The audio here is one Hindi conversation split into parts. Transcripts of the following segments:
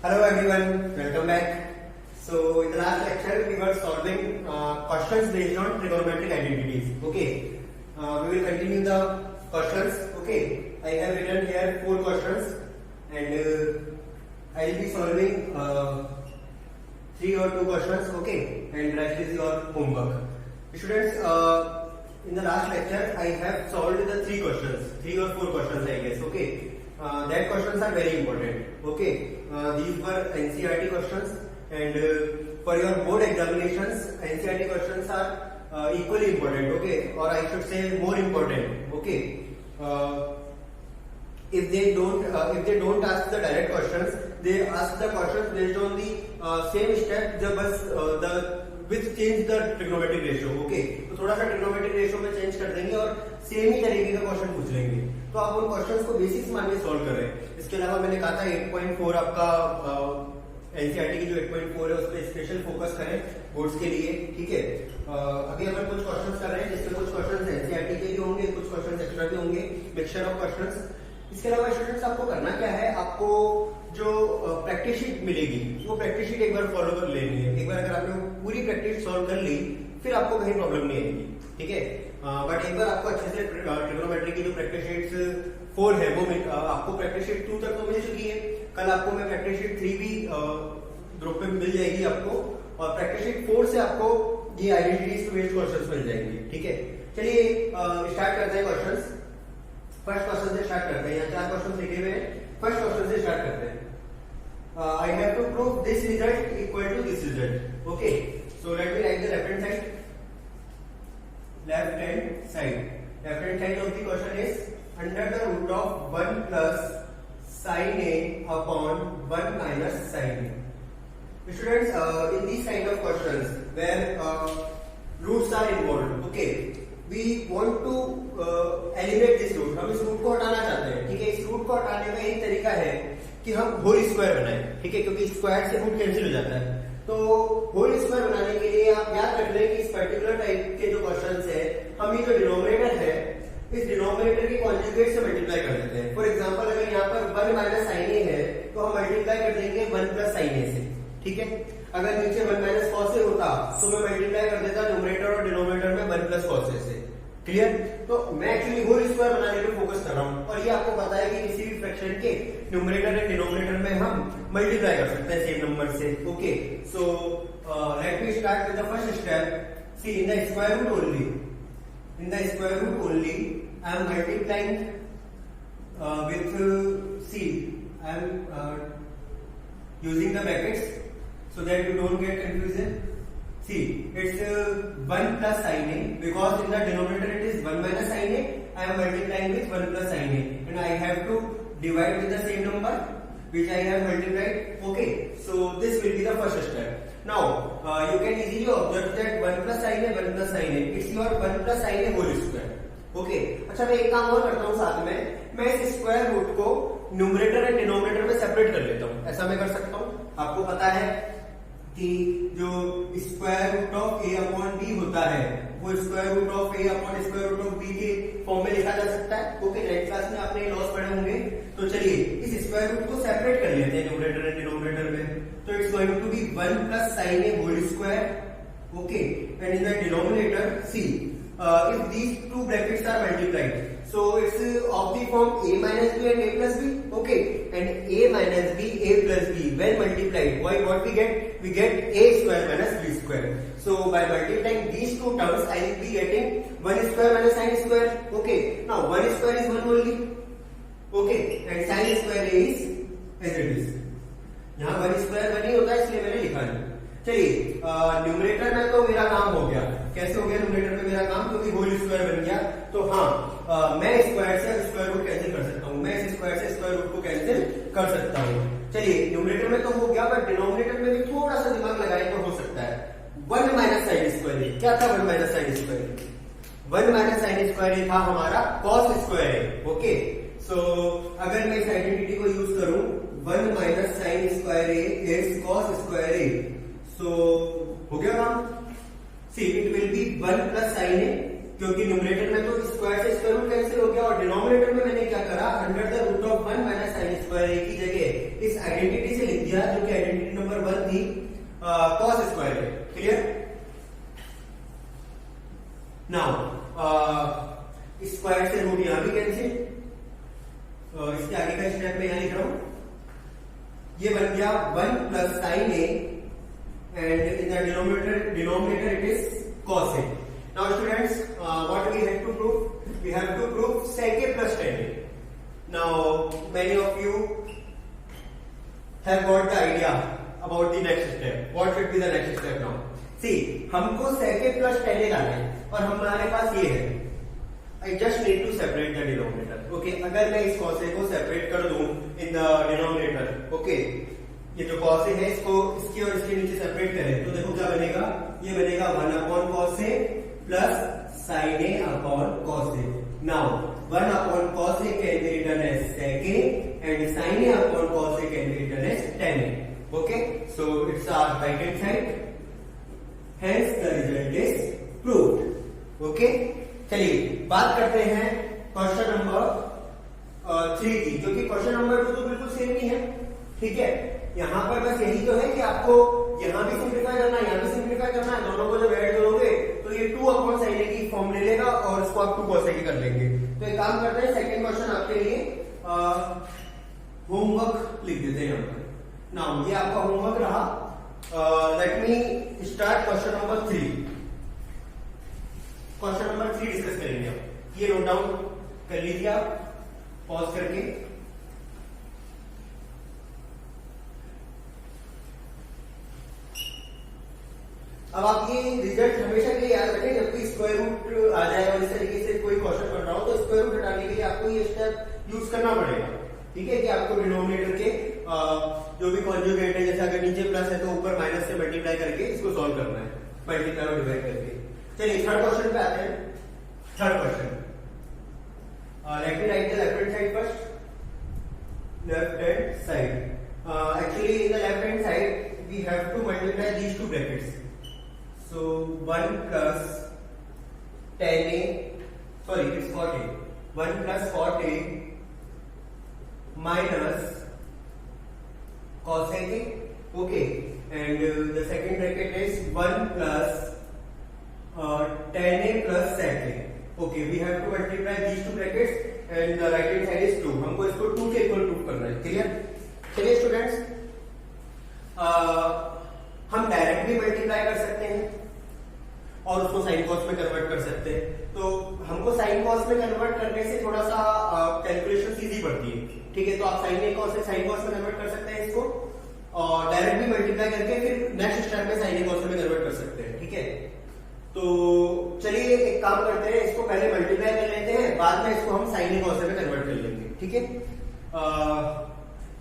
Hello everyone, welcome back. So in the last lecture we were solving questions based on trigonometric identities. Okay, we will continue the questions. Okay, I have written here 4 questions and I will be solving 3 or 2 questions. Okay, and rest is your homework. Students, in the last lecture I have solved the 3 questions, 3 or 4 questions I guess. Okay. That questions are very important. Okay, these were NCERT questions, and for your board examinations, NCERT questions are equally important. Okay, or I should say more important. Okay, if they don't ask the direct questions, they ask the questions based on the same step. the with change the trigonometric ratio. Okay, तो थोड़ा सा trigonometric ratio में change कर देंगे और सेम ही तरीके का क्वेश्चन पूछ लेंगे. तो आप उन क्वेश्चंस को बेसिक्स मान के सॉल्व कर रहे हैं. इसके अलावा मैंने कहा था 8.4 आपका एनसीईआरटी की जो 8.4 है उस पर स्पेशल फोकस करें बोर्ड्स के लिए. ठीक है, अभी अपन कुछ क्वेश्चंस कर रहे हैं जिसमें कुछ क्वेश्चंस एनसीईआरटी के भी होंगे, कुछ क्वेश्चंस एक्स्ट्रा भी होंगे, मिक्सचर ऑफ क्वेश्चंस. इसके अलावा स्टूडेंट्स आपको करना क्या है, आपको जो प्रैक्टिस शीट मिलेगी वो प्रैक्टिस शीट एक बार फॉलो कर लेनी है. एक बार अगर आपने पूरी प्रैक्टिस सॉल्व कर ली फिर आपको कहीं प्रॉब्लम नहीं आएगी. ठीक है, बट एक बार आपको अच्छे से ट्रिग्नोमेट्री की जो प्रैक्टिस शीट 4 है वो आपको प्रैक्टिस शीट 2 तक तो मिल चुकी है. कल आपको मैं प्रैक्टिस शीट 3 भी ग्रुप में मिल जाएगी आपको, और प्रैक्टिस शीट 4 से आपको ये आइडेंटिटीज टू बेस्ड क्वेश्चंस मिल जाएंगे. ठीक है, चलिए स्टार्ट करते हैं क्वेश्चंस. फर्स्ट क्वेश्चन से स्टार्ट करते हैं. यहाँ 4 क्वेश्चन लिखे हुए हैं. फर्स्ट क्वेश्चन से स्टार्ट करते हैं. I have to prove this result equal to this result. Okay, so let me write the left hand side. Left hand side of the question is under the root of 1 plus sin A upon 1 minus sin A. Students, in these kind of questions where roots are involved, okay, we want to eliminate this root. हम इस रूट को हटाना चाहते हैं. ठीक है, इस रूट को हटाने का एक तरीका है कि हम होल स्क्वायर बनाएं. ठीक है, क्योंकि स्क्वायर से रूट कैंसिल हो जाता है. तो होल स्क्वायर बनाने के लिए आप याद रख लें कि इस पर्टिकुलर टाइप के जो क्वेश्चंस है, हम ये जो डिनोमिनेटर है इस डिनोमिनेटर की कॉन्जुगेट से मल्टीप्लाई कर देते हैं. फॉर एग्जांपल अगर यहाँ पर 1 माइनस साइन ए है तो हम मल्टीप्लाई कर देंगे 1 प्लस साइन ए से. ठीक है, अगर नीचे 1 माइनस कॉस ए होता तो मैं मल्टीप्लाई कर देता न्यूमरेटर और डिनोमिनेटर में 1 प्लस कॉस ए से. क्लियर? तो मैं एक्चुअली होल स्क्वायर बनाने पे फोकस कर रहा हूं, और ये आपको पता है कि किसी भी फ्रैक्शन के न्यूमरेटर एंड डिनोमिनेटर में हम मल्टीप्लाई कर सकते हैं सेम नंबर से. Okay, so let me start with the first step. C in the square root only, I am multiplying with C, I am using the brackets so that you don't get confusion. See, it's 1 plus sin A because in the denominator it is 1 minus sin A. I am multiplying with 1 plus sin A, and I have to divide with the same number which I have multiplied. Okay, so this will be the first step. Now you can easily observe that 1 plus sin A, 1 plus sin A, it's your 1 plus sin A whole square. Okay, अच्छा मैं एक काम और करता हूँ साथ में, मैं इस स्क्वायर रूट को न्यूमरेटर एंड डिनोमिनेटर में सेपरेट कर लेता हूँ. ऐसा मैं कर सकता हूँ. आपको पता है कि जो square root of A upon B होता है वो square root of A upon square root of B के फॉर्म में लिखा जा सकता है. ओके, नेक्स्ट क्लास में आपने लॉस पढ़े होंगे. तो चलिए इस स्क्वायर रूट को सेपरेट कर लेते हैं न्यूमरेटर एंड डिनोमिनेटर में. तो it's going to be 1 plus sine A whole square. Okay, and in the denominator C if these two brackets are multiplied, so it's of the form a minus b and a plus b. Okay, and a minus b, a plus b when multiplied, what we get a square minus b square. So by multiplying these two terms I will be getting 1 square minus sin square. Okay, now 1 square is 1 only. Okay, and sin square is as it is. यहाँ 1 square 1 ही होता है इसलिए मैंने लिखा नहीं. चलिए न्यूमरेटर में तो मेरा काम हो गया. कैसे हो गया न्यूमरेटर में मेरा काम? क्योंकि होल स्क्वायर बन गया. तो हाँ, मैं स्क्वायर से स्क्वायर रूट कैंसिल कर सकता हूँ. मैं इस स्क्वायर से स्क्वायर रूट को कैंसिल कर सकता हूँ. चलिए न्यूमरेटर में तो हो गया, बट डिनोमिनेटर में भी थोड़ा सा दिमाग लगाए तो हो सकता है. 1 माइनस साइन स्क्वायर क्या था? 1 minus sine square, 1 minus sine square था हमारा कॉस स्क्वायर. ओके, सो अगर मैं इस आइडेंटिटी को यूज करूं 1 minus sine square is cos square A. So हो गया काम. See it will be 1 plus sine A, क्योंकि न्यूमरेटर में तो स्क्वायर से स्क्वायर रूट कैंसिल हो गया, और डिनोमिनेटर में मैंने क्या करा, under the root of 1 minus sine square A की जगह इस आइडेंटिटी से लिख दिया दिया जो कि आइडेंटिटी नंबर 1 थी, cos स्क्वायर है। क्लियर? नाउ स्क्वायर से रूट यहां भी कैंसिल, इसके आगे का स्टेप मैं यहां लिख रहा हूं, ये बन गया 1 plus sine A and in the denominator it is cos a. Now students, what we have to prove? We have to prove sec a plus tan a. Now many of you have got the idea about the next step. What should be the next step now? See, हमको sec a plus tan a लाना है और हमारे पास ये है, I just need to separate the denominator. Okay, अगर मैं इस cos a को separate कर दूं in the denominator, okay, ये जो cos a है इसको इसके और इसके नीचे सेपरेट करें तो देखो क्या बनेगा, ये बनेगा 1 upon cos a plus sin a upon cos a. Now 1 upon cos a can be written as sec a and sin a upon cos a can be written as tan a. Okay, so it's our right hand side. Hence the result is proved. Okay, चलिए बात करते हैं क्वेश्चन नंबर 3 की, जो कि क्वेश्चन नंबर 2 तो बिल्कुल सेम ही है। ठीक है, यहाँ पर बस यही तो है कि आपको यहाँ भी सिंप्लीफाई करना है, यहाँ भी सिंप्लीफाई करना है, दोनों को जब ऐड करोगे तो ये 2 अपॉन sin a की फॉर्म ले लेगा और इसको आप 2 cos a की कर लेंगे। तो एक काम करते हैं, सेकंड क्वेश्चन आपके लिए होमवर्क लिख देते हैं यहाँ पर। नाउ ये आपका होमवर्क रहा। Late me start question number 3। Question number 3 discuss करेंगे आप, ये नोट डाउन कर लीजिए आप पॉज करके। अब आप ये रिजल्ट हमेशा के लिए याद रखें, जबकि स्क्वायर रूट आ जाए और इस तरीके से कोई क्वेश्चन बन रहा हो तो स्क्वायर रूट हटाने के लिए आपको ये स्टेप यूज करना पड़ेगा। ठीक है, कि आपको डिनोमिनेटर के जो भी कॉन्जुगेट है, जैसे अगर नीचे प्लस है तो ऊपर माइनस से मल्टीप्लाई करके इसको सॉल्व करना है, मल्टीप्लाई और डिवाइड करके। चलिए थर्ड क्वेश्चन पे आते हैं। Third question, let me write the left hand side first. Left hand side, actually in the left hand side we have to multiply these two brackets. So 1 plus tan a, sorry it's cot a, 1 plus cot a minus cos a, okay, and the second bracket is 1 plus tan a plus sec a. Okay, we have to multiply these two brackets and the right hand side is 2. हमको इसको 2 के इक्वल प्रूफ करना है। क्लियर? चलिए स्टूडेंट्स, हम डायरेक्टली मल्टीप्लाई कर सकते हैं और उसको साइन कॉस में कन्वर्ट कर सकते हैं। तो हमको साइन कॉस में कन्वर्ट करने से थोड़ा सा कैलकुलेशन इजी पड़ती है। ठीक है, तो आप साइन कॉस में कन्वर्ट कर सकते हैं इसको और डायरेक्टली मल्टीप्लाई करके फिर नेक्स्ट स्टेप में साइन कॉस में कन्वर्ट कर सकते हैं। ठीक है, तो चलिए एक काम करते हैं, इसको पहले मल्टीप्लाई कर लेते हैं, बाद में इसको हम साइन कॉस में कन्वर्ट कर लेंगे। ठीक है,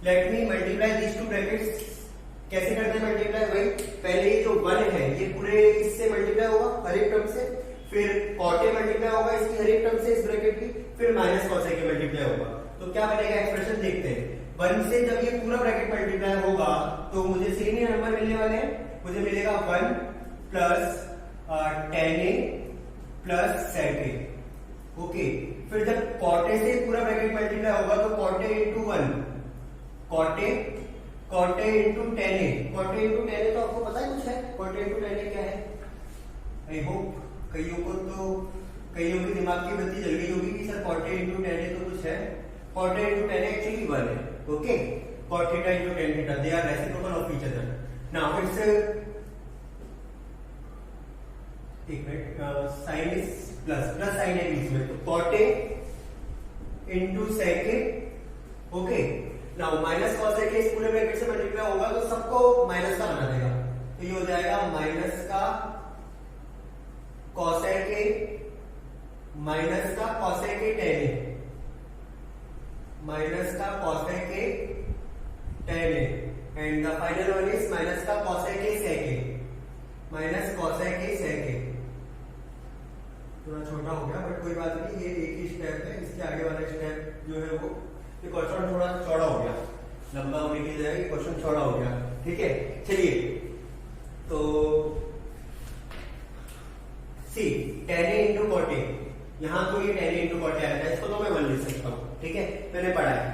let me multiply these two brackets. कैसे करते हैं मल्टीप्लाई? भाई पहले ये जो 1 है ये पूरे इससे मल्टीप्लाई होगा हर एक टर्म से, फिर cot a मल्टीप्लाई होगा इसकी हर एक टर्म से इस ब्रैकेट की, फिर माइनस cos a के मल्टीप्लाई होगा। तो क्या बनेगा एक्सप्रेशन देखते हैं। 1 से जब ये पूरा ब्रैकेट मल्टीप्लाई होगा तो मुझे सेम ही नंबर मिलने वाले हैं। मुझे मिलेगा 1 plus tan a plus sec a। Okay, फिर जब cot a से पूरा ब्रैकेट मल्टीप्लाई होगा तो cot a into 1, cot a into tan a। cot a into tan a तो आपको पता है कुछ है, cot a into tan a क्या है? आई होप कईयों के दिमाग की बत्ती जल गई होगी कि sir cot a into tan a तो कुछ है। cot a into tan a actually 1 है। Okay, cot theta into tan theta, they are reciprocal of each other. Now it's एक मिनट, साइन इज प्लस साइन है बीच में, तो cot a into sec a। Okay, now minus cos a के इस पूरे ब्रैकेट से मल्टीप्लाई होगा तो सबको माइनस का बना देगा, तो ये हो जाएगा माइनस का cos a के माइनस का cos a के tan a, माइनस का cos a के tan a, and the final one is minus का cos a के sec a, minus cos a के sec a। थोड़ा छोटा हो गया बट कोई बात नहीं, ये एक ही स्टेप है, इसके आगे वाला स्टेप जो है वो ये क्वेश्चन थोड़ा चौड़ा हो गया, लंबा होने की जगह क्वेश्चन चौड़ा हो गया। ठीक है, चलिए तो सी tan a into cot a, यहां तो ये tan a into cot a आया था, इसको तो मैं 1 लिख सकता हूं। ठीक है, मैंने पढ़ा है।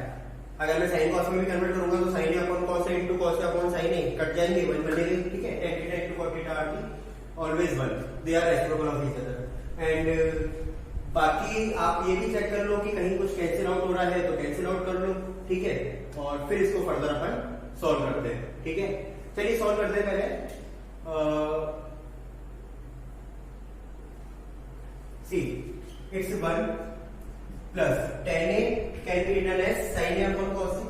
अगर मैं साइन कॉस में भी कन्वर्ट करूंगा तो sine A upon cos A into cos A upon sine A cut जाएंगे, वन बनेंगे, ठीक है। tan theta into cot theta are T always one, they are reciprocal of each other. And बाकी आप ये भी चेक कर लो कि कहीं कुछ कैंसिल आउट हो रहा है तो कैंसिल आउट कर लो, ठीक है। और फिर इसको फर्दर अपन सॉल्व करते हैं, ठीक है। चलिए सॉल्व करते हैं पहले। See it's 1 plus tan a can be written as sin a upon cos a.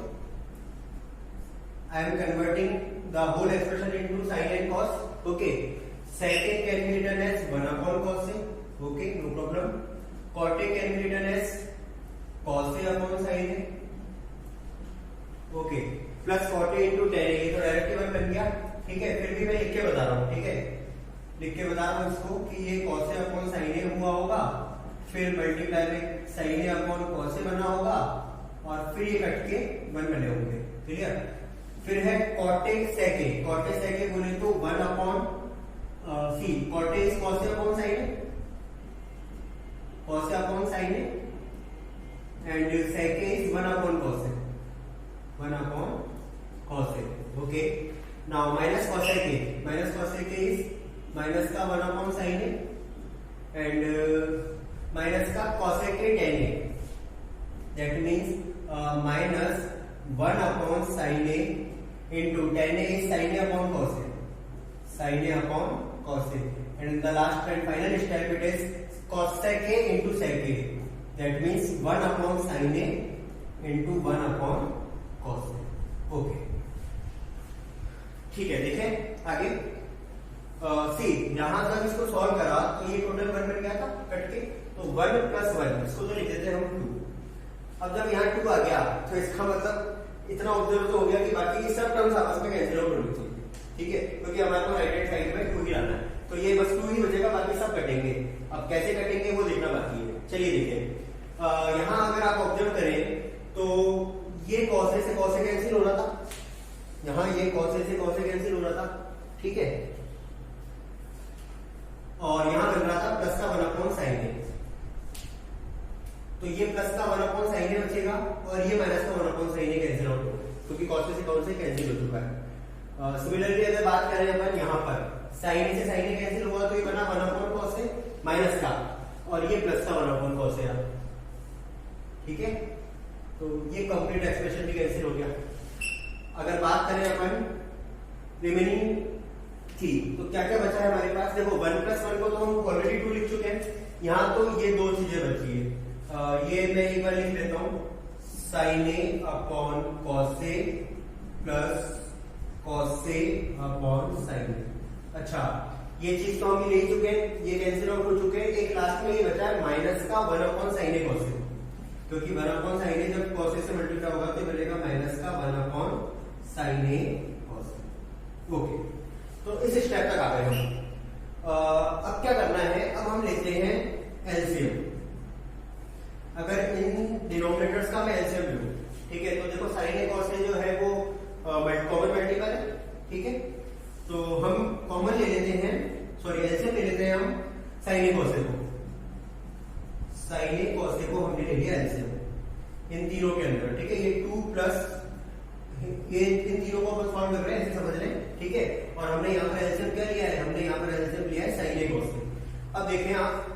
I am converting the whole expression into sin and cos. Okay. Secant can be written as 1 upon cos a. Okay, no problem. Cot a can be written as cos a upon sin a. Okay. Plus cot a into tan a. ये तो डायरेक्ट वन बन गया, ठीक है। फिर भी मैं लिख के बता रहा हूँ, ठीक है। लिख के बता रहा हूँ इसको कि ये cos a upon sin a हुआ होगा, फिर मल्टीप्लाई में sin a upon cos a बना होगा और फिर ये कट के 1 बने होंगे, क्लियर। फिर है cot a sec a। cot a sec a बोले तो 1 upon C cot a is cos a upon sin a, cos a upon sin a, and sec a is 1 upon cos a, 1 upon cos a। Okay, now minus cos sec a, minus cos sec a is minus का 1 upon sin a and minus का cosec a tan a, that means minus 1 upon sin a into tan a is sin a upon cos a, sin a upon cos a, and the last and final step it is cosec a into sec a, that means 1 upon sin a into 1 upon cos a। Okay, ठीक है। देखें आगे, सी यहां तक इसको सॉल्व करा तो ये टोटल 1 बन गया था कट के, तो 1 प्लस 1 इसको तो लिख देते हैं हम 2। अब जब यहाँ 2 आ गया तो इसका मतलब इतना ऑब्जर्व तो हो गया कि बाकी की सब टर्म्स आपस में कैंसिल आउट होनी चाहिए, ठीक है, क्योंकि हमारे को राइट हैंड साइड में 2 ही लाना है, तो ये बस 2 ही बचेगा, बाकी सब कटेंगे। अब कैसे कटेंगे वो देखना बाकी है। चलिए देखें, यहाँ अगर आप ऑब्जर्व करें तो ये cos a से cos a कैंसिल हो रहा था, यहाँ ये cos a से cos a कैंसिल हो रहा था, ठीक है, और यहां बन रहा था प्लस का 1 अपॉन sin a, तो ये प्लस का 1 अपॉन sin a बचेगा और ये माइनस का 1 upon sin a cancel out होगा, क्योंकि cos a से cos a कैंसिल हो चुका है। सिमिलरली अगर बात करें अपन यहाँ पर sin a से sin a कैंसिल हुआ तो ये बना 1 अपॉन cos a माइनस का, और ये प्लस का 1 अपॉन cos a, ठीक है। तो ये कंप्लीट एक्सप्रेशन भी कैंसिल हो गया। अगर बात करें अपन रिमेनिंग थी तो क्या क्या बचा है हमारे पास, देखो 1 प्लस 1 को तो हम ऑलरेडी 2 लिख चुके हैं, यहाँ तो ये 2 चीजें बची है। ये मैं एक बार लिख लेता हूँ, sin a upon cos a plus cos a upon sin a। अच्छा, ये चीज तो हम ले चुके हैं, ये कैंसिल आउट हो चुके हैं। एक लास्ट में ये बचा है माइनस का 1 upon sin a cos a, क्योंकि 1 अपॉन sin a जब cos a से मल्टीप्लाई होगा तो मिलेगा माइनस का 1 upon sin a cos a। Okay, तो इस स्टेप तक आ गए हम। अब क्या करना है, अब हम लेते हैं एलसीएम। अगर इन डिनोमिनेटर्स का मैं एलसीएम लूं, ठीक है, तो देखो sin a cos a जो है वो कॉमन मल्टीपल है, ठीक है, तो हम कॉमन ले लेते हैं, सॉरी एलसीएम ले लेते हैं हम sin a cos a को, sin a cos a को हमने ले लिया एलसीएम इन तीनों के अंदर, ठीक है। ये 2 प्लस ये इन तीनों को अपन सॉल्व कर रहे हैं, ऐसे समझ लें, ठीक है। और हमने यहाँ पर एलसीएम क्या लिया है, हमने यहाँ पर एलसीएम लिया है sin a cos a। अब देखें आप,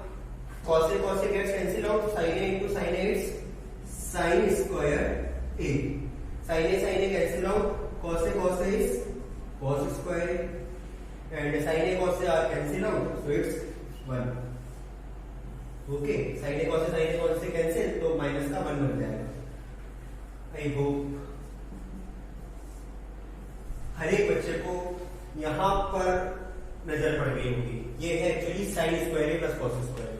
cos a gets cancel out, sin a into sin a is sin square a, sin a cancel out, cos a is cos square a, and sin a cos a are cancel out, so it's 1। Okay, sin a cos a cancel तो माइनस का 1 बन जाएगा। आई होप हर एक बच्चे को यहां पर नजर पड़ गई होगी। ये है actually sin square a plus cos square a।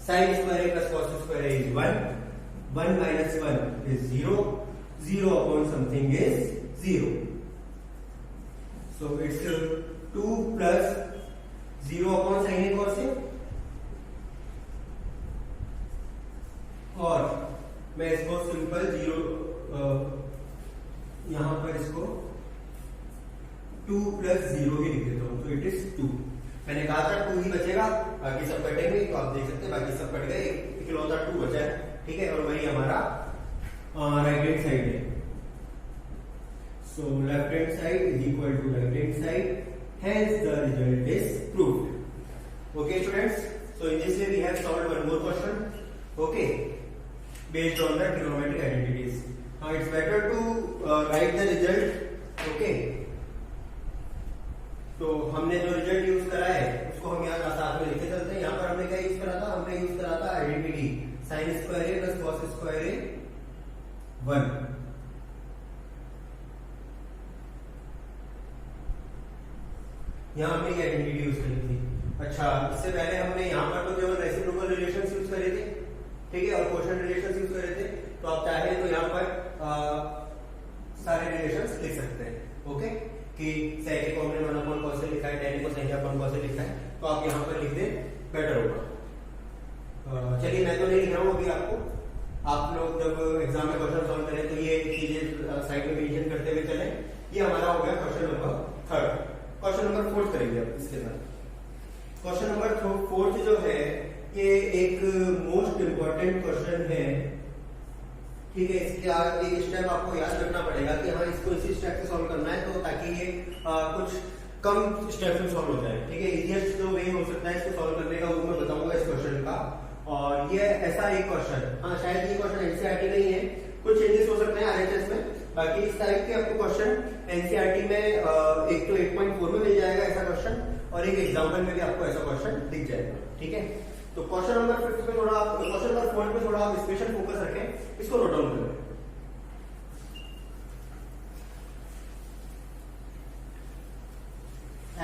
sin square a plus cos square a is 1, 1 minus 1 is 0, 0 upon something is 0, so it's 2 plus 0 upon sin a cos a, और मैं इसको सिंपल 0 यहां पर इसको 2 प्लस 0 ही लिख देता हूं, तो इट इज 2। मैंने कहा था 2 ही बचेगा, बाकी सब कटेंगे, तो आप देख सकते हैं बाकी सब कट गए, इकलौता 2 बचा है, ठीक है, और वही हमारा राइट हैंड साइड है। So left hand side is equal to right hand side, hence the result is proved. Okay students, so in this way we have solved one more question, okay, based on the trigonometric identities. Now it's better to write the result, okay. तो हमने जो रिजल्ट यूज करा है उसको हम यहाँ साथ में लिखते चलते हैं। यहाँ पर हमने क्या यूज करा था, हमने यूज करा था आइडेंटिटी साइन स्क्वायर ए प्लस कॉस स्क्वायर ए 1। यहाँ हमने ये आइडेंटिटी यूज करी थी। अच्छा, इससे पहले हमने यहाँ पर तो केवल रेसिप्रोकल रिलेशंस यूज करे थे, ठीक है, और क्वोशिएंट रिलेशंस यूज करे थे। तो आप चाहे तो यहाँ पर सारे रिलेशंस लिख सकते हैं, ओके, कि sec को हमने 1 cos से लिखा है, tan को sin cos से लिखा है, तो आप यहाँ पर लिख दें, बेटर होगा। चलिए मैं तो नहीं लिख रहा हूँ अभी आपको, आप लोग जब एग्जाम में क्वेश्चन सॉल्व करें तो ये चीजें साइड में मेंशन करते हुए चलें। ये हमारा हो गया क्वेश्चन नंबर 3। क्वेश्चन नंबर 4 करेंगे अब इसके साथ। क्वेश्चन नंबर 4 जो है ये एक मोस्ट इंपॉर्टेंट क्वेश्चन है, ठीक है। इसके एक स्टेप आपको याद रखना पड़ेगा कि हाँ इसको इसी स्टेप से सॉल्व करना है, तो ताकि ये कुछ कम स्टेप में सॉल्व हो जाए, ठीक है। इजीएस्ट जो वे हो सकता है इसको सॉल्व करने का वो मैं बताऊंगा इस क्वेश्चन का। और ये ऐसा एक क्वेश्चन, हाँ शायद ये क्वेश्चन एनसीईआरटी नहीं है, कुछ चेंजेस हो सकते हैं आरएचएस में, बाकी इस टाइप के आपको क्वेश्चन एनसीईआरटी में एक तो 8.4 में मिल जाएगा ऐसा क्वेश्चन, और एक एग्जाम्पल में भी आपको ऐसा क्वेश्चन दिख जाएगा, ठीक है। तो क्वेश्चन नंबर 5 पे थोड़ा आप, क्वेश्चन नंबर 4 पे थोड़ा आप स्पेशल फोकस रखें, इसको नोट डाउन करें।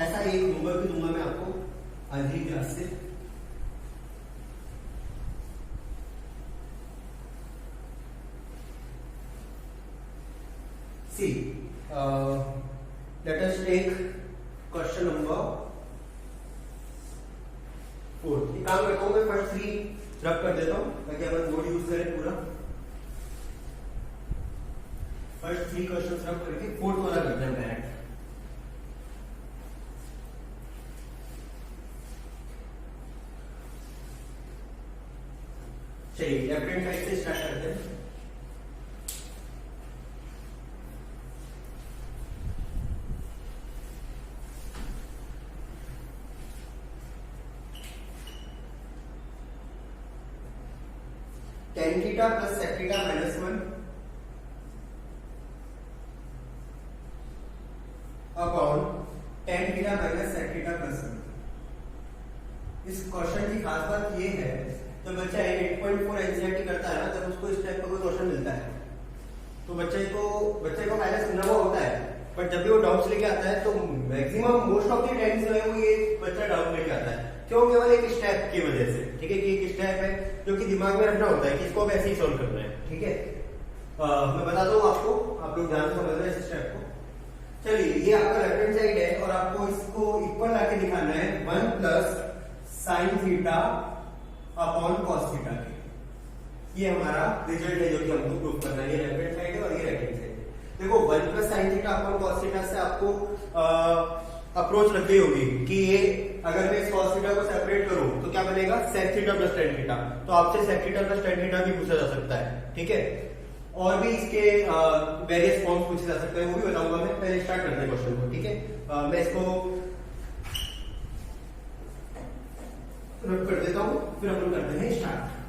ऐसा एक होमवर्क भी दूंगा मैं आपको आज ही क्लास से। See, let us take question number 4। एक काम करता हूँ मैं फर्स्ट 3 रब कर देता हूँ ताकि अपन बोर्ड यूज करें पूरा। फर्स्ट 3 क्वेश्चन रब करके 4th वाला करते हैं डायरेक्ट। चलिए लेफ्ट हैंड साइड से स्टार्ट करते हैं। tan theta plus sec theta minus 1 upon tan theta minus sec theta plus 1। इस क्वेश्चन की खास बात ये है, जब बच्चा 8.4 एनसीईआरटी करता है ना, जब उसको इस टाइप का कोई क्वेश्चन मिलता है तो बच्चे को पहले सुना हुआ होता है, बट जब भी वो डाउट्स लेके आता है तो maximum most of the times जो है वो ये बच्चा डाउट लेके आता है। क्यों? केवल एक स्टेप की वजह से, ठीक है, कि एक स्टेप है जो कि दिमाग में रखना होता है कि इसको ऐसे ही सॉल्व करना है, ठीक है। मैं बताता हूँ आपको, आप लोग ध्यान से समझ रहे हैं इस स्टेप को। चलिए ये आपका लेफ्ट हैंड साइड है और आपको इसको इक्वल लाके दिखाना है 1 plus sine theta upon cos theta के। ये हमारा रिजल्ट है जो कि हमको प्रूव करना है। ये लेफ्ट हैंड साइड है और ये राइट हैंड साइड है। देखो 1 plus sine theta upon cos theta से आपको अप्रोच रखनी होगी कि ये अगर मैं इस cos थीटा को सेपरेट करूं तो क्या बनेगा, sec theta plus tan theta. तो आपसे sec theta plus tan theta भी पूछा जा सकता है, ठीक है। और भी इसके वेरियस फॉर्म्स पूछे जा सकते हैं, वो भी बताऊंगा मैं। पहले स्टार्ट करते हैं क्वेश्चन को, ठीक है। मैं इसको रब कर देता हूं, फिर अपन करते हैं start.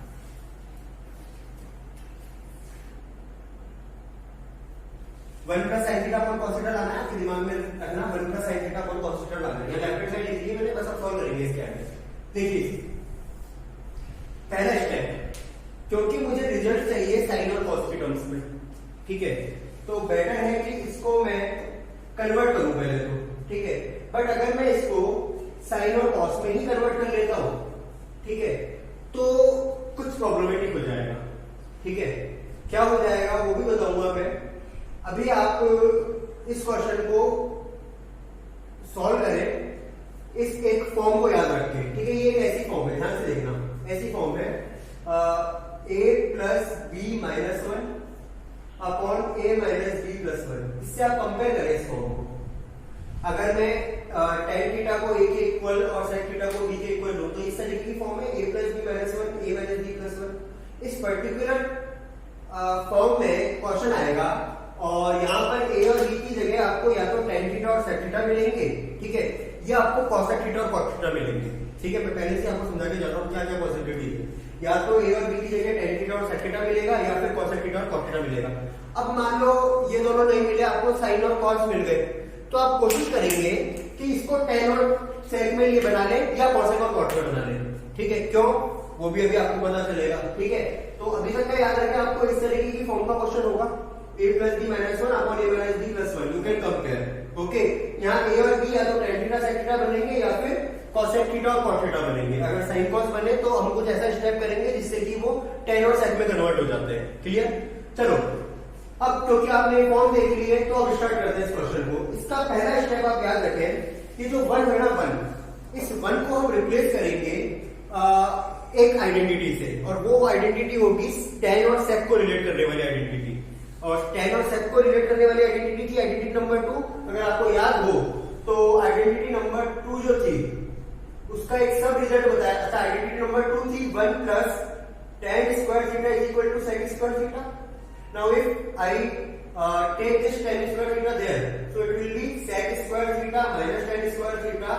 One plus sine theta upon cos theta लाना है, आपके दिमाग में रखना 1 plus sine theta upon cos theta लाना है। ये लेफ्ट हैंड साइड इसलिए मैंने बस अब सॉल्व करेंगे इसके आगे। देखिए पहला स्टेप, क्योंकि मुझे रिजल्ट चाहिए साइन और cos के टर्म्स में, ठीक है, तो बेटर है कि इसको मैं कन्वर्ट करूं पहले तो, ठीक है। बट अगर मैं इसको साइन और cos में ही कन्वर्ट कर लेता हूं, ठीक है, तो कुछ प्रॉब्लमेटिक हो जाएगा, ठीक है। क्या हो जाएगा वो भी बताऊंगा मैं। अभी आप इस क्वेश्चन को सॉल्व करें इस एक फॉर्म को याद रखें, ठीक है। ये एक ऐसी फॉर्म है, ध्यान से देखना, ऐसी फॉर्म है a plus B minus 1 upon a minus B plus 1। इससे आप कंपेयर करें इस फॉर्म को। अगर मैं tan थीटा को a के इक्वल और sec थीटा को b के इक्वल लूं तो इस तरीके की फॉर्म है a plus B minus 1 a minus B plus 1। इस पर्टिकुलर फॉर्म में क्वेश्चन आएगा और यहाँ पर a और b की थीटा मिलेंगे, ठीक है, या आपको कॉसेक थीटा और कॉट थीटा मिलेंगे। ठीक है, मैं पहले से आपको समझा के जा रहा हूँ क्या क्या पॉसिबिलिटी है। या तो ए और बी की जगह टेन थीटा और सेक थीटा मिलेगा, या फिर कॉसेक थीटा और कॉट थीटा मिलेगा। अब मान लो ये दोनों नहीं मिले, आपको साइन और कॉस मिल गए, तो आप कोशिश करेंगे कि इसको टेन और सेक में ये बना ले या कॉसेक और कॉट में बना ले। ठीक है, क्यों, वो भी अभी आपको पता चलेगा। ठीक है, तो अभी तक का याद रखें, आपको इस तरीके की फॉर्म का क्वेश्चन होगा, a plus b minus 1 upon a minus b plus 1, you can compare। Okay, यहाँ a और b या तो tan थीटा sec थीटा बनेंगे या फिर cosec थीटा और cot थीटा बनेंगे। अगर sin cos बने तो हम कुछ ऐसा स्टेप करेंगे जिससे कि वो tan और sec में कन्वर्ट हो जाते हैं। क्लियर, चलो अब क्योंकि आपने फॉर्म देख ली है तो अब स्टार्ट करते हैं इस क्वेश्चन को। इसका पहला स्टेप आप याद रखें कि जो 1 है ना 1, इस 1 को हम रिप्लेस करेंगे एक आइडेंटिटी से, और वो आइडेंटिटी होगी tan और sec को रिलेट करने वाली आइडेंटिटी। और tan और sec को रिलेट करने वाली आइडेंटिटी थी आइडेंटिटी नंबर 2। अगर आपको याद हो तो आइडेंटिटी नंबर 2 जो थी उसका एक सब रिजल्ट बताया। अच्छा, आइडेंटिटी नंबर 2 थी 1 plus tan square theta is equal to sec square theta. Now if I take this tan square theta there, so it will be sec square theta minus tan square theta,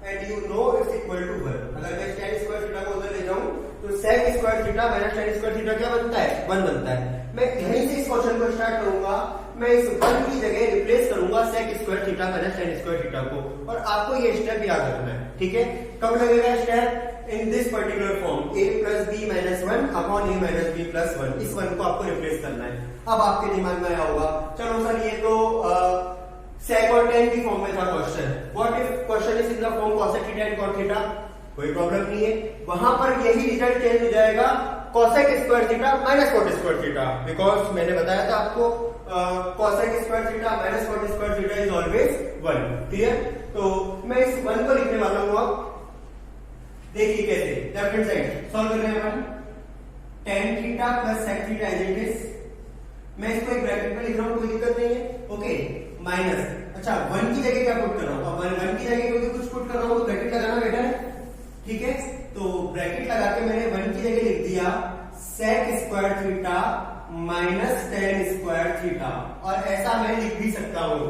and you know it's equal to 1। अगर मैं tan square theta को उधर ले जाऊं तो sec square theta minus tan square theta क्या बनता है, 1 बनता है। मैं यहीं से इस क्वेश्चन को स्टार्ट करूंगा, मैं इस 1 की जगह रिप्लेस करूंगा sec square theta minus tan square theta को, और आपको ये स्टेप याद रखना है। ठीक है, कब लगेगा step, in this particular form a plus b minus 1 upon a minus b plus 1, इस 1 को आपको रिप्लेस करना है। अब आपके दिमाग में आया होगा, चलो सर ये तो sec और tan की फॉर्म में था question, what if question is in the form cosec theta and cot theta, कोई प्रॉब्लम नहीं है, वहां पर यही रिजल्ट चेंज हो जाएगा cosec square theta minus cot square theta, because मैंने बताया था आपको cosec square theta minus cot square theta is always 1। Clear, तो मैं इस 1 को लिखने वाला हूं। अब देखिए कैसे, लेफ्ट हैंड साइड सॉल्व कर रहे हैं अपन, tan theta plus sec theta is it is, मैं इसको एक ब्रैकेट में लिख रहा हूं, कोई दिक्कत नहीं है। ओके, माइनस, अच्छा 1 की जगह क्या पुट कर रहा हूं, अब 1 की जगह क्योंकि कुछ पुट कर रहा हूं तो ब्रैकेट लगाना बेटर है। ठीक है, तो ब्रैकेट लगा के मैंने 1 की जगह लिख दिया sec square theta minus tan square theta, और ऐसा मैं लिख भी सकता हूं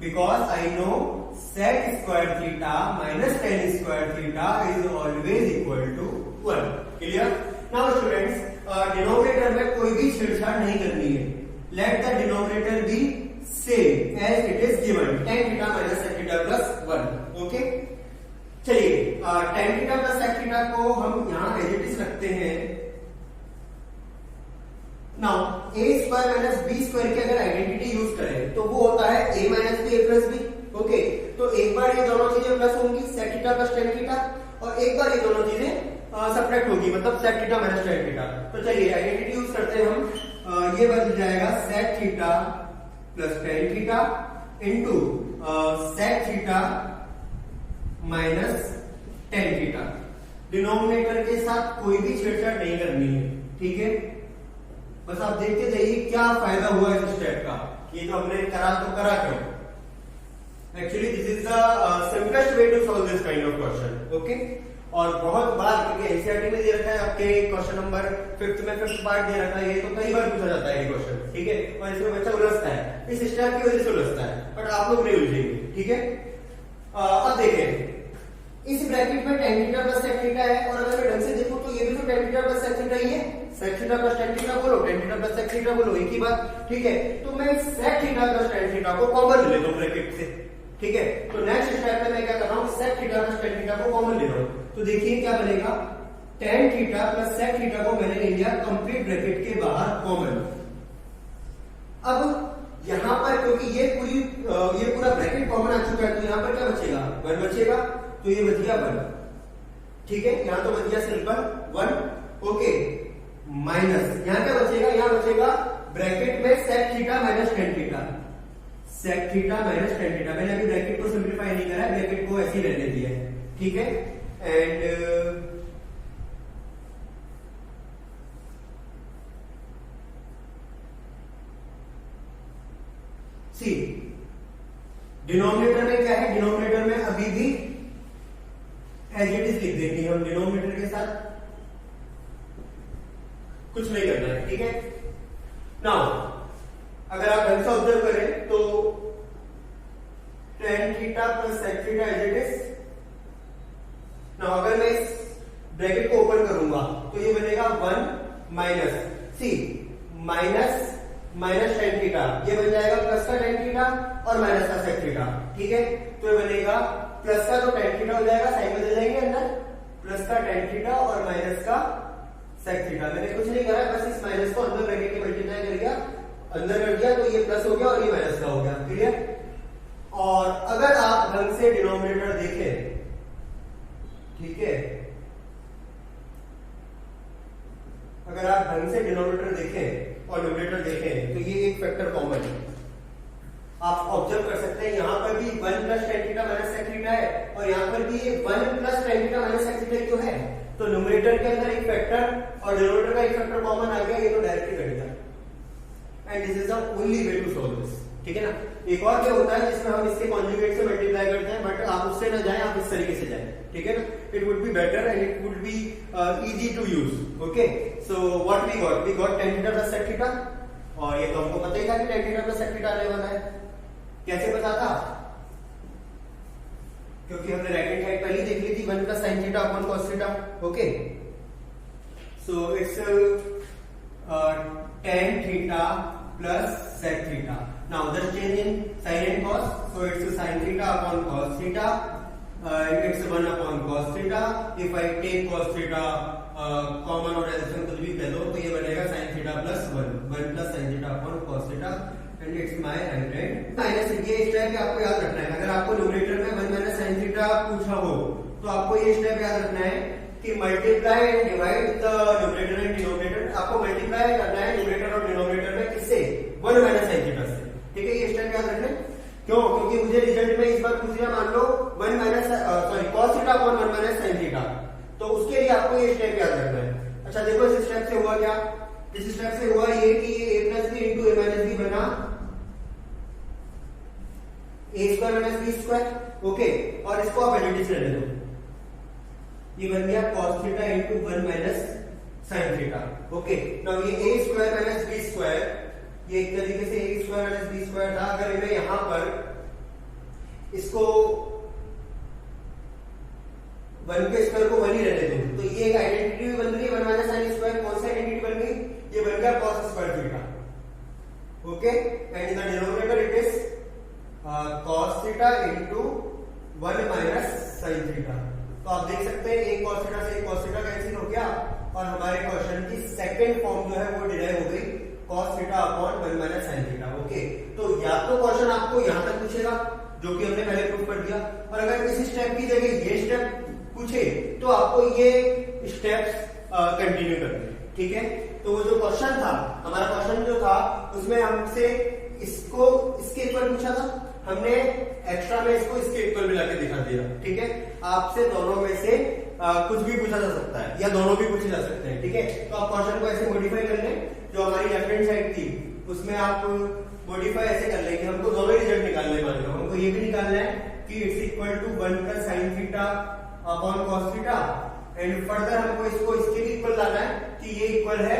because I know sec square theta minus tan square theta is always equal to 1। Clear, now students, denominator में कोई भी छेड़छाड़ नहीं करनी है, let the denominator be same as it is given, tan theta minus sec theta plus 1। Okay, चलिए tan theta plus sec theta को हम यहां एज इट इज रखते हैं। Now a square minus b square की अगर आइडेंटिटी यूज करें तो वो होता है a minus b a plus b। Okay, तो एक बार ये दोनों चीजें प्लस होंगी sec theta plus tan theta, और एक बार ये दोनों चीजें सब्ट्रैक्ट होगी, मतलब sec theta minus tan theta. तो चलिए आइडेंटिटी यूज करते हैं हम, ये बन जाएगा sec theta plus tan theta into sec theta minus tan theta. Denominator के साथ कोई भी छेड़छाड़ नहीं करनी है। ठीक है, बस आप देखते जाइए क्या फायदा हुआ इस स्टेप का, ये तो हमने करा तो करा क्यों। Actually this is the simplest way to solve this kind of question. Okay, और बहुत बार क्योंकि एनसीईआरटी में दे रखा है, आपके क्वेश्चन नंबर 5th में 5th पार्ट दे रखा है, ये तो कई बार पूछा जाता है ये क्वेश्चन। ठीक है, और इसमें बच्चा उलझता है, इस स्टेप की वजह से उलझता है, बट आप लोग नहीं उलझेंगे। ठीक है, अब देखें इस ब्रैकेट में tan theta plus sec theta है, और अगर मैं ढंग से देखूं तो ये भी तो tan theta plus sec theta ही है, sec theta plus tan theta बोलो, tan theta plus sec theta बोलो, एक ही बात। ठीक है, तो मैं sec theta plus tan theta को कॉमन ले लेता हूं ब्रैकेट से। ठीक है, तो नेक्स्ट स्टेप में मैं क्या कर रहा हूं, sec theta plus tan theta को कॉमन ले रहा हूं, तो देखिए क्या बनेगा, tan theta plus sec theta को मैंने ले लिया कंप्लीट ब्रैकेट के बाहर कॉमन। अब यहां पर क्योंकि ये पूरा ब्रैकेट कॉमन आ चुका है, तो यहां पर क्या बचेगा, 1 बचेगा, तो ये बच गया 1। ठीक है, यहां तो बच गया सिंपल 1। ओके, माइनस यहां क्या बचेगा, यहां बचेगा ब्रैकेट में sec theta minus tan theta, sec theta minus tan theta. मैंने अभी ब्रैकेट को सिंप्लीफाई नहीं करा है, ब्रैकेट को ऐसे ही रहने दिया है। ठीक है, एंड सी डिनोमिनेटर में क्या है, डिनोमिनेटर में अभी भी एज इट इज लिख देंगे हम, डिनोमिनेटर के साथ कुछ नहीं करना है। ठीक है, नाउ अगर आप ढंग से ऑब्जर्व करें तो tan theta plus sec theta as it is. Now अगर मैं इस ब्रैकेट को ओपन करूंगा तो ये बनेगा 1 माइनस सी माइनस माइनस tan थीटा, ये बन जाएगा प्लस का tan थीटा और माइनस का sec थीटा। ठीक है, तो ये बनेगा प्लस का जो tan थीटा हो जाएगा साइन बदल जाएंगे अंदर, प्लस का tan थीटा और माइनस का sec थीटा। मैंने कुछ नहीं करा, बस इस माइनस को अंदर ब्रैकेट के मल्टीप्लाई कर दिया, अंदर कर दिया, तो ये प्लस हो गया और ये माइनस का हो गया। क्लियर? और अगर आप ढंग से डिनोमिनेटर देखें, ठीक है, अगर आप ढंग से डिनोमिनेटर देखें और न्यूमरेटर देखें तो ये एक फैक्टर कॉमन है। आप ऑब्जर्व कर सकते हैं यहां पर भी 1 plus tan theta minus sec theta है और यहां पर भी 1 plus tan theta minus sec theta क्यों है? तो न्यूमरेटर के अंदर एक फैक्टर और डिनोमिनेटर का एक फैक्टर कॉमन आ गया, ये तो डायरेक्टली कट गया। And this is the only way to solve this. ठीक है ना? एक और क्या होता है जिसमें हम इसके कॉन्जुगेट से मल्टीप्लाई करते हैं, बट आप उससे ना जाएं, आप इस तरीके से जाएं। ठीक है ना? It would be better and it would be easy to use. Okay, so what we got tan theta plus sec theta, और ये तो हमको पता ही था कि tan theta plus sec theta आने वाला है। कैसे पता था? क्योंकि हमने राइट हैंड साइड पहले देख ली थी, 1 plus sin theta upon cos theta. Okay, so it's tan theta plus sec theta. Now the change in sin and cos, so it's sin theta upon cos theta, it's 1 upon cos theta. If I take cos theta common और एल्सियम कुछ भी कह दो तो ये बनेगा sin theta plus 1 plus sin theta upon cos theta and it's my right hand minus. ये स्टेप आपको याद रखना है। अगर आपको न्यूमरेटर में 1 माइनस sin theta पूछा हो तो आपको ये स्टेप याद रखना है कि multiply and divide the numerator and denominator. आपको मल्टीप्लाई करना है न्यूमरेटर और डिनोमिनेटर में किससे? 1 माइनस sin थीटा से। ठीक है, ये स्टेप याद रखना। क्यों? क्योंकि मुझे रिजल्ट में इस बार पूछ दिया, मान लो 1 minus cos theta upon 1 minus sin theta, तो उसके लिए आपको ये स्टेप याद रखना है। अच्छा देखो, इस स्टेप से हुआ क्या? इस स्टेप से हुआ ये कि a plus B into A minus B बना A square minus B square. Okay, और इसको आप एडिटिव से रहने दो, ये बन गया cos theta into 1 minus sin theta. Okay, now ये a square minus B square, ये एक तरीके से a square minus B square था। अगर मैं यहां पर इसको 1 के स्क्वायर को 1 ही रहने दूं तो ये एक आइडेंटिटी भी बन रही है, 1 माइनस sin स्क्वायर। कौन सी आइडेंटिटी बन गई? ये बन गया cos square theta. Okay, and in the denominator it is cos theta into 1 minus sin theta. तो आप देख सकते हैं एक cos थीटा से एक cos थीटा कैंसिल हो गया और हमारे क्वेश्चन की सेकंड फॉर्म जो है वो डिराइव हो गई cos theta upon 1 minus sin theta. Okay, तो या तो क्वेश्चन आपको यहां तक पूछेगा जो कि हमने पहले प्रूव कर दिया, और अगर इस स्टेप की जगह ये स्टेप पूछे तो आपको ये स्टेप्स कंटिन्यू करने। ठीक है, तो वो जो क्वेश्चन था, हमारा क्वेश्चन जो था उसमें हमसे इसको इसके इक्वल पूछा था, हमने एक्स्ट्रा में इसको इसके इक्वल मिला के दिखा दिया। ठीक है, आपसे दोनों में से कुछ भी पूछा जा सकता है या दोनों भी पूछे जा सकते हैं। ठीक है, तो आप क्वेश्चन को ऐसे मॉडिफाई कर लें, जो हमारी लेफ्ट हैंड साइड थी उसमें आप मॉडिफाई ऐसे कर लें कि हमको दोनों ही रिजल्ट निकालने वाले हो। हमको ये भी निकालना है कि it's equal to 1 plus sin theta upon cos theta, and further हमको इसको इसके भी इक्वल लाना है कि ये इक्वल है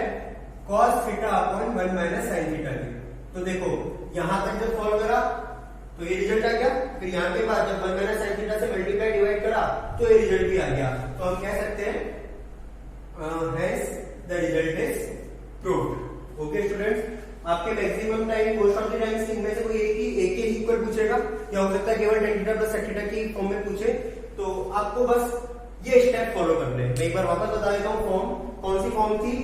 cos theta upon 1 minus sin theta की। तो देखो यहां तक जब सॉल्व करा तो ये रिजल्ट आ गया, फिर यहाँ के बाद जब 1 माइनस sin थीटा से मल्टीप्लाई डिवाइड करा तो ये रिजल्ट भी आ गया। तो हम कह सकते हैं hence the result is proved। Okay students, आपके maximum time most of the times इनमें से कोई एक ही इक्वल पूछेगा, या हो सकता है केवल tan theta plus sec theta की फॉर्म में पूछे। तो आपको बस ये स्टेप फॉलो करने हैं। मैं एक बार वापस बता देता हूँ फॉर्म। कौन सी फॉर्म थी?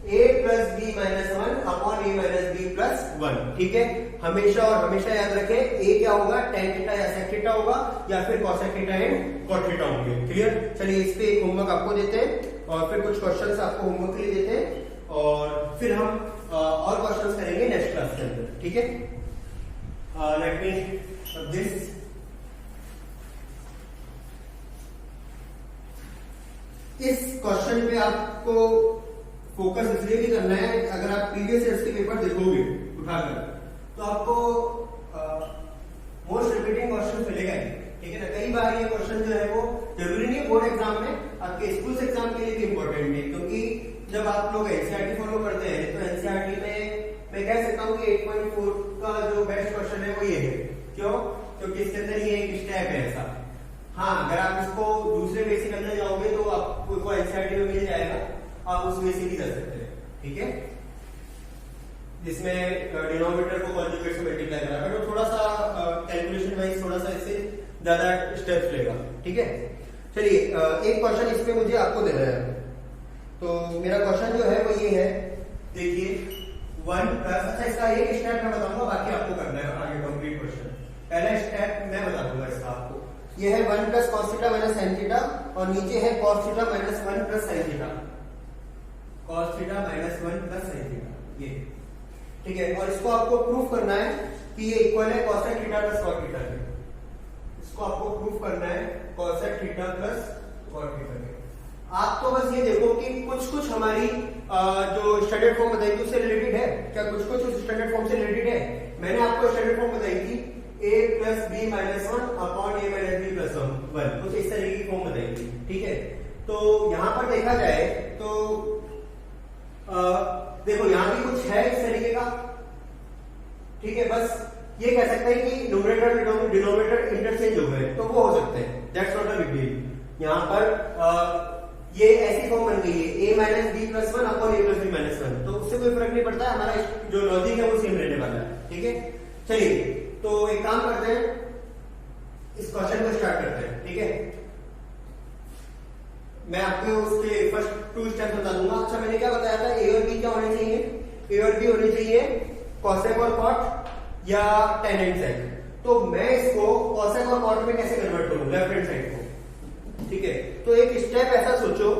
a plus B minus 1 upon a minus B plus 1। ठीक है, हमेशा और हमेशा याद रखें a क्या होगा? tan थीटा या sec थीटा होगा, या फिर cos theta and cot theta होंगे। क्लियर? चलिए इस पे एक होमवर्क आपको देते हैं और फिर कुछ क्वेश्चंस आपको होमवर्क के लिए देते हैं, और फिर हम और क्वेश्चंस करेंगे नेक्स्ट क्लास के अंदर। ठीक है, लेट मी दिस। इस क्वेश्चन पे आपको फोकस इसलिए भी करना है, अगर आप प्रीवियस ईयर्स के पेपर देखोगे उठाकर तो आपको मोस्ट रिपीटिंग क्वेश्चन मिलेगा। ठीक है ना? कई बार ये क्वेश्चन जो है वो जरूरी नहीं है बोर्ड एग्जाम में, आपके स्कूल एग्जाम के लिए भी इंपॉर्टेंट है, क्योंकि जब आप लोग एनसीईआरटी फॉलो करते हैं तो एनसीईआरटी में मैं कह सकता हूँ कि 8.4 का जो बेस्ट क्वेश्चन है वो ये है। क्यों? क्योंकि इसके अंदर ये ज्यादा स्टेप्स लेगा। ठीक है, चलिए एक क्वेश्चन इस पे मुझे आपको देना है। तो मेरा क्वेश्चन जो है वो ये है, देखिए 1 प्लस, अच्छा इसका एक स्टेप मैं बताऊंगा, बाकी आपको करना है आगे कंप्लीट क्वेश्चन। पहला स्टेप मैं बता दूंगा इसका आपको, ये है 1 plus cos theta minus sine theta, और नीचे है cos theta minus 1 plus sine theta, cos theta minus 1 plus sine theta, ये ठीक है। और इसको आपको प्रूफ करना है कि ये इक्वल है cosec theta plus cot theta के। इसको आपको प्रूफ करना है cosec theta plus cot theta के। आप तो बस ये देखो कि कुछ कुछ हमारी जो स्टैंडर्ड फॉर्म बताई थी उससे रिलेटेड है क्या, कुछ कुछ उस स्टैंडर्ड फॉर्म से रिलेटेड है। मैंने आपको स्टैंडर्ड फॉर्म बताई थी a plus B minus 1 upon a minus B plus 1, कुछ इस तरीके की फॉर्म बताई थी। ठीक है, तो यहां पर देखा जाए तो देखो यहां भी कुछ है इस तरीके का। ठीक है, बस ये कह सकते हैं कि न्यूमरेटर डिनोमिनेटर इंटरचेंज हो गए, तो वो हो सकते हैं, that's not a big deal. यहां पर ये ऐसी फॉर्म बन गई है a minus B plus 1 upon a plus B minus 1, तो उससे कोई फर्क नहीं पड़ता, हमारा जो लॉजिक है वो सेम रहने वाला है। ठीक है, चलिए तो एक काम करते हैं, इस क्वेश्चन को स्टार्ट करते हैं। ठीक है, मैं आपको उसके फर्स्ट 2 स्टेप बता दूंगा। अच्छा मैंने क्या बताया था, ए और बी क्या होने चाहिए, ए और बी होने चाहिए कॉसेक और कॉट या टेन एंड सेक। तो मैं इसको कॉसेक और कॉट में कैसे कन्वर्ट करूं, लेफ्ट हैंड साइड को। ठीक है, तो एक स्टेप ऐसा सोचो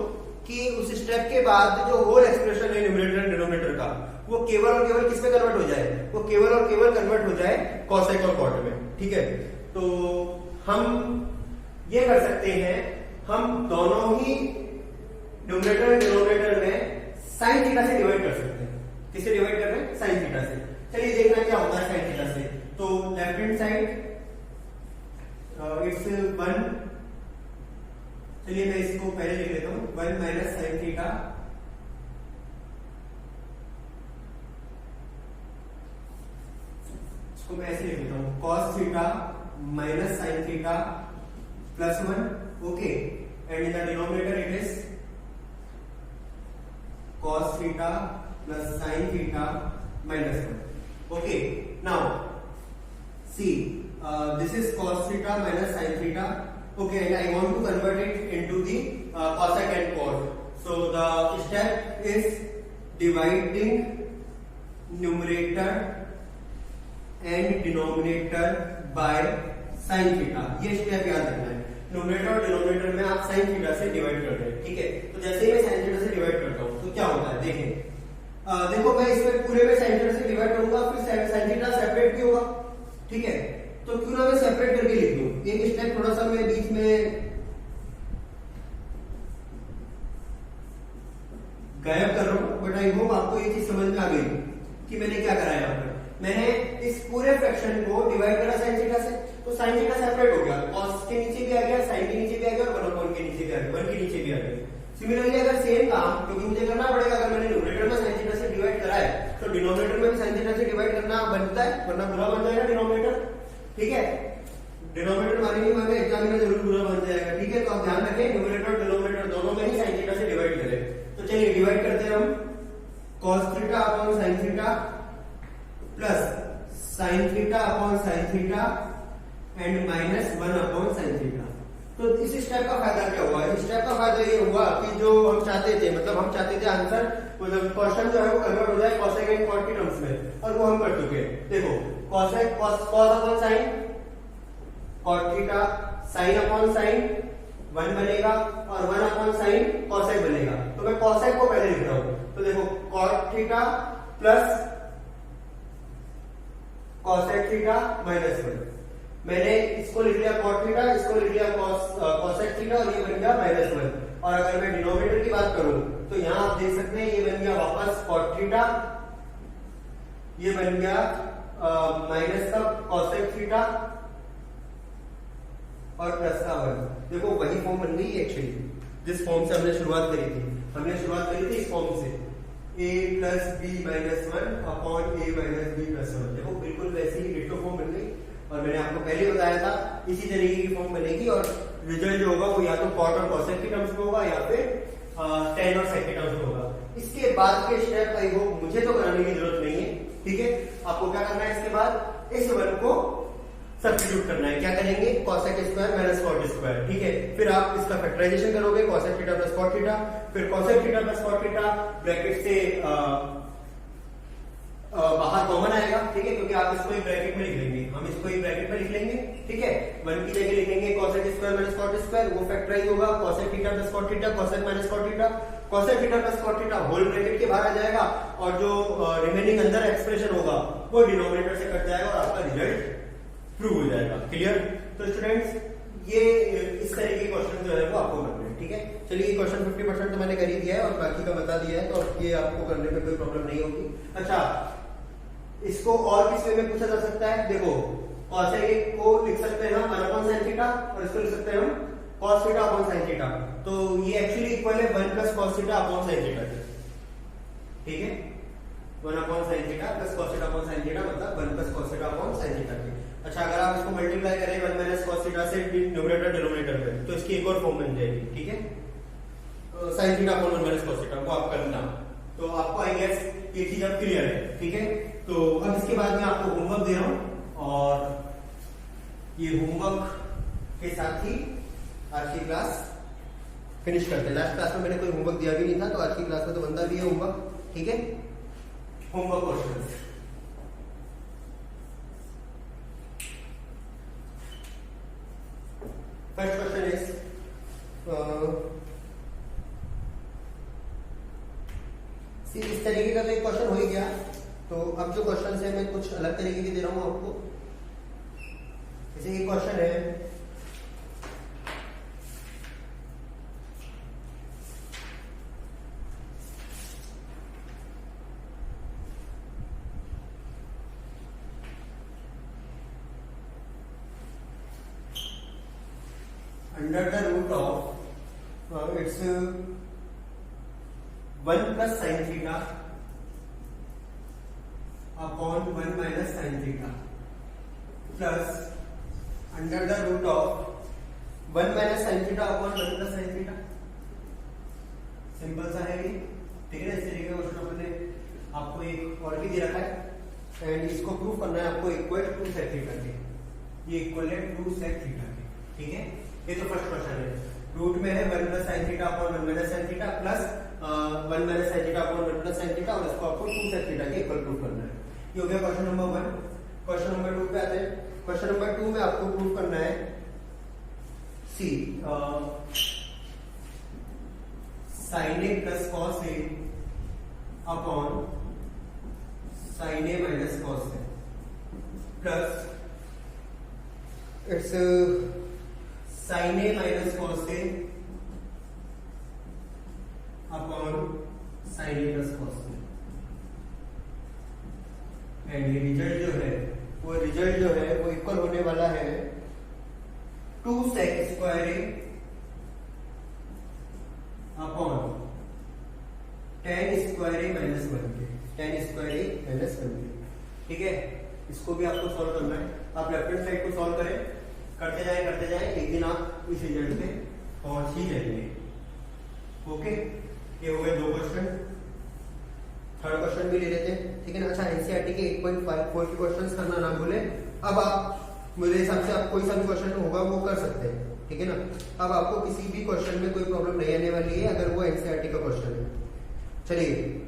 कि उस स्टेप के बाद जो होल एक्सप्रेशन है न्यूमरेटर एंड डिनोमिनेटर का, वो केवल और केवल किस में कन्वर्ट हो जाए, वो केवल और केवल कन्वर्ट हो जाए कॉसेक और कॉट में। ठीक है, तो हम ये कर सकते हैं, हम दोनों ही न्यूमरेटर एंड डिनोमिनेटर में साइन थीटा से डिवाइड कर सकते हैं। किससे डिवाइड कर रहे हैं, साइन थीटा से। चलिए देखना क्या होता है साइन थीटा से। तो लेफ्ट हैंड साइड इट्स 1, चलिए मैं इसको पहले लिख लेता हूं, 1 माइनस साइन थीटा इसको मैं ऐसे लिख लेता हूं, cos theta minus sine theta plus 1, okay, and in the denominator it is cos theta plus sin theta minus 1. Okay, now see this is cos theta minus sin theta. Okay, and I want to convert it into the cosec and cot. So the step is dividing numerator and denominator by sin theta. ये स्टेप याद रखना है, न्यूमरेटर और डिनोमिनेटर में आप साइन थीटा से डिवाइड कर रहे हैं। ठीक है, तो जैसे ही मैं साइन थीटा से डिवाइड करता हूं तो क्या होता है, देखें देखो मैं इसमें पूरे में साइन थीटा से डिवाइड करूंगा, फिर साइन थीटा सेपरेट भी होगा। ठीक है, तो क्यों ना मैं सेपरेट करके लिख दूं, एक स्टेप थोड़ा सा मैं बीच में गायब कर रहा हूं, बट आई होप आपको ये चीज समझ में आ गई कि मैंने क्या करा है। यहाँ पर मैंने इस पूरे फ्रैक्शन को डिवाइड करा साइन थीटा से, तो साइन थीटा सेपरेट हो गया, कॉस के नीचे भी आ गया, साइन के नीचे भी आ गया, और 1/1 के नीचे भी आ गया, 1 के नीचे भी आ गया। सिमिलरली अगर सेम काम, क्योंकि मुझे करना पड़ेगा, अगर मैंने न्यूमरेटर में साइन थीटा से डिवाइड करा है तो डिनोमिनेटर में भी साइन थीटा से डिवाइड करना बनता है, वरना बुरा बन जाएगा डिनोमिनेटर। ठीक है, डिनोमिनेटर माने नहीं माने एग्जाम में जरूर बुरा बन जाएगा। ठीक है, तो आप ध्यान रखें न्यूमरेटर और डिनोमिनेटर दोनों में ही साइन थीटा से डिवाइड करें। तो चलिए डिवाइड करते हैं हम, cos theta upon sine theta plus sine theta upon sine theta and minus 1 upon sine theta. तो इस स्टेप का फायदा क्या हुआ, इस स्टेप का फायदा ये हुआ कि जो हम चाहते थे, मतलब हम चाहते थे आंसर, मतलब क्वेश्चन जो है वो कन्वर्ट हो जाए कॉसेक एंड कॉट की टर्म्स में, और वो हम कर चुके हैं। देखो cosec cos upon sine, cot theta sine upon sine 1 बनेगा, और 1 अपॉन साइन कॉसेक बनेगा। तो मैं कॉसेक को पहले लिख रहा हूं, तो देखो cot theta plus cosec theta minus 1, मैंने इसको लिख लिया कॉट थीटा, इसको लिख लिया कॉसेक थीटा, और ये बन गया माइनस 1। और अगर मैं डिनोमिनेटर की बात करूं तो यहां आप देख सकते हैं ये बन गया वापस कॉट थीटा, ये बन गया माइनस का कॉसेक थीटा और प्लस का 1। देखो वही फॉर्म बन गई एक्चुअली जिस फॉर्म से हमने शुरुआत करी थी, हमने शुरुआत करी थी इस फॉर्म से, a plus B minus 1 upon a minus B plus 1। देखो बिल्कुल वैसी ही डिटो फॉर्म बन गई, और मैंने आपको पहले बताया था इसी तरीके की फॉर्म बनेगी, और रिजल्ट जो होगा वो या तो कॉट और कॉसेक की टर्म्स में होगा या फिर टेन और सेक की टर्म्स में होगा। इसके बाद के स्टेप आई होप मुझे तो कराने की जरूरत नहीं है। ठीक है, आपको क्या करना है, इसके बाद इस 1 को सब्स्टिट्यूट करना है। क्या करेंगे, cosec square minus cot square, ठीक है। फिर आप इसका फैक्टराइजेशन करोगे, cosec theta plus cot theta, फिर cosec theta plus cot theta bracket से बाहर कॉमन आएगा, ठीक है, क्योंकि आप इसको एक ब्रैकेट में लिख लेंगे, हम इसको एक ब्रैकेट में लिख लेंगे, ठीक है। 1 की जगह लिखेंगे cosec square minus cot square, वो फैक्टराइज होगा cosec theta plus cot theta, cosec minus cot theta, cosec theta plus cot theta whole bracket के बाहर आ जाएगा, और जो रिमेनिंग अंदर एक्सप्रेशन होगा वो डिनोमिनेटर से कट जाएगा और आपका रिजल्ट प्रूव हो जाएगा। क्लियर? तो स्टूडेंट्स ये इस तरह के क्वेश्चन जो है वो आपको करने हैं, ठीक है। चलिए क्वेश्चन 50% तो मैंने कर ही दिया है और बाकी का बता दिया है, तो ये आपको करने में कोई प्रॉब्लम नहीं होगी। अच्छा, इसको और किस वे में पूछा जा सकता है, देखो cosec को लिख सकते हैं हम 1 अपॉन sin थीटा और इसको लिख सकते हैं हम cos theta upon sin theta, तो ये एक्चुअली इक्वल है 1 plus cos theta upon sin theta के, ठीक है। 1 upon sin theta plus cos theta upon sin theta मतलब 1 plus cos theta upon sin theta के। अच्छा, अगर आप इसको मल्टीप्लाई करें 1 माइनस cos थीटा से न्यूमरेटर डिनोमिनेटर पे, तो इसकी एक और फॉर्म बन जाएगी, ठीक है। sin theta upon 1 minus cos theta को आप करना, तो आपको आई गेस ये चीज अब क्लियर है, ठीक है। तो अब इसके बाद मैं आपको होमवर्क दे रहा हूं और ये होमवर्क के साथ ही आज की क्लास फिनिश करते हैं। लास्ट क्लास में मैंने कोई होमवर्क दिया भी नहीं था, तो आज की क्लास में तो बनता भी है होमवर्क, ठीक है। Homework question, first question is इस तरीके का तो एक क्वेश्चन हो ही गया, तो अब जो क्वेश्चन है मैं कुछ अलग तरीके के दे रहा हूं आपको। जैसे एक क्वेश्चन है under the root of it's 1 plus sin theta upon 1 minus sin theta plus under the root of 1 minus sin theta upon 1 plus sin theta. Simple सा है ये, ठीक है ना। इस तरीके का क्वेश्चन अपने आपको एक और भी दे रखा है एंड इसको प्रूव करना है आपको इक्वल टू sec थीटा के, ये इक्वल है टू sec थीटा के, ठीक है। ये तो फर्स्ट क्वेश्चन है, रूट में है 1 plus sin theta upon 1 minus sin theta plus 1 minus sin theta upon 1 plus sin theta, और इसको आपको 2 sec थीटा के इक्वल प्रूव करना है। ये हो गया क्वेश्चन नंबर 1। क्वेश्चन नंबर 2 पे आते हैं। क्वेश्चन नंबर 2 में आपको प्रूव करना है सी sin a plus cos a upon sin a minus cos a plus it's sin a minus cos a upon sin a plus cos a, and ये रिजल्ट जो है वो इक्वल होने वाला है 2 sec square a upon tan square a minus 1 के, tan स्क्वायर a माइनस 1 के, ठीक है। इसको भी आपको सॉल्व करना है। आप लेफ्ट हैंड साइड को सॉल्व करें, करते जाएं, एक दिन आप इस रिजल्ट पे पहुंच ही जाएंगे। ओके, ये हो गए 2 क्वेश्चन। थर्ड क्वेश्चन भी ले लेते हैं, ठीक है ना। अच्छा, एनसीईआरटी के 8.5 के क्वेश्चंस करना ना भूलें। अब आप मेरे हिसाब से आप कोई सा भी क्वेश्चन होगा वो कर सकते हैं, ठीक है ना। अब आपको किसी भी क्वेश्चन में कोई प्रॉब्लम नहीं आने वाली है अगर वो एनसीईआरटी का क्वेश्चन है। चलिए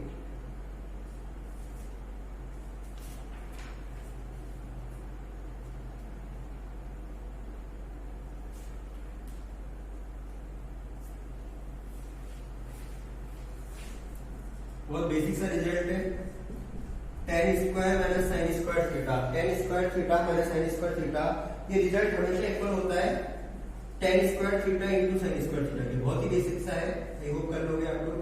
बहुत बेसिक सा रिजल्ट है, tan square minus sin square theta, tan square theta minus sin square theta, ये रिजल्ट हमेशा इक्वल होता है tan square theta into sin square theta के। बहुत ही बेसिक सा है, आई होप कर लोगे आप लोग।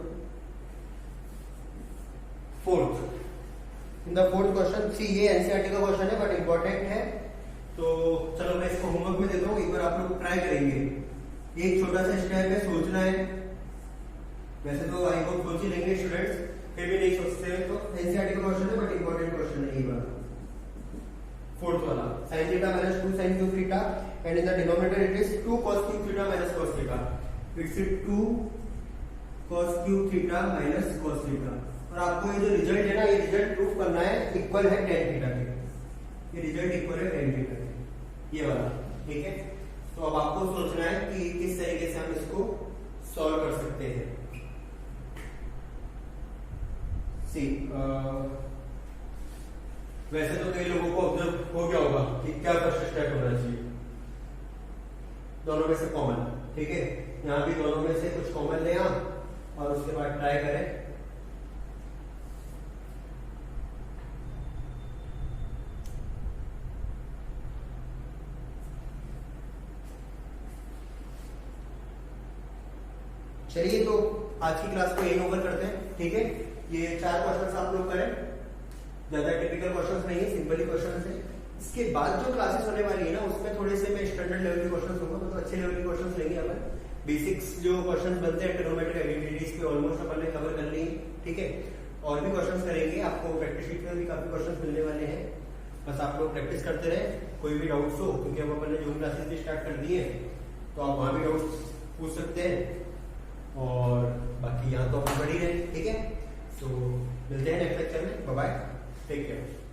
इन द फोर्थ क्वेश्चन, सी ये एनसीईआरटी का क्वेश्चन है बट इंपॉर्टेंट है, तो चलो मैं इसको होमवर्क में देता हूँ, एक बार आप लोग ट्राई करेंगे। एक छोटा सा स्टेप है, सोचना है। वैसे तो आई होप सोच ही लेंगे स्टूडेंट्स, फिर भी नहीं सोचते हैं तो एनसीईआरटी का क्वेश्चन है बट इंपॉर्टेंट क्वेश्चन है ये वाला, फोर्थ वाला। sin theta minus 2 sin cube theta and in the denominator it is 2 cos cube theta minus cos theta. It's 2 cos cube theta minus cos theta, और आपको ये जो रिजल्ट है ना, ये रिजल्ट प्रूफ करना है इक्वल है tan थीटा के। ये रिजल्ट इक्वल है tan थीटा के, ये वाला, ठीक है। तो अब आपको सोचना है कि किस तरीके से हम इसको सॉल्व कर सकते हैं। सी वैसे तो कई लोगों को ऑब्जर्व हो गया होगा कि क्या फर्स्ट स्टेप होना चाहिए, दोनों में से कॉमन, ठीक है। यहाँ भी दोनों में से कुछ कॉमन ले आप और उसके बाद ट्राई करें। चलिए तो आज की क्लास को यही ओवर करते हैं, ठीक है। ये 4 क्वेश्चंस आप लोग करें, ज्यादा टिपिकल क्वेश्चंस नहीं है, सिंपल ही क्वेश्चंस है। इसके बाद जो क्लासेस होने वाली है ना, उसमें थोड़े से मैं स्टैंडर्ड लेवल के क्वेश्चंस होंगे, मतलब अच्छे लेवल के क्वेश्चंस लेंगे अपन। बेसिक्स जो क्वेश्चंस बनते हैं ट्रिग्नोमेट्रिक आइडेंटिटीज पे ऑलमोस्ट अपन ने कवर कर ली है, ठीक है। और भी क्वेश्चंस करेंगे, आपको प्रैक्टिस शीट में भी काफी क्वेश्चंस मिलने वाले हैं। बस आप लोग प्रैक्टिस करते रहे, कोई भी डाउट्स हो, क्योंकि अब अपन ने जूम क्लासेस भी स्टार्ट कर दी है, तो आप वहां भी डाउट्स पूछ सकते हैं। और बाकी यहाँ तो अपन बढ़ी रहे, ठीक है। सो मिलते हैं नेक्स्ट लेक्चर में, बाय बाय, टेक केयर।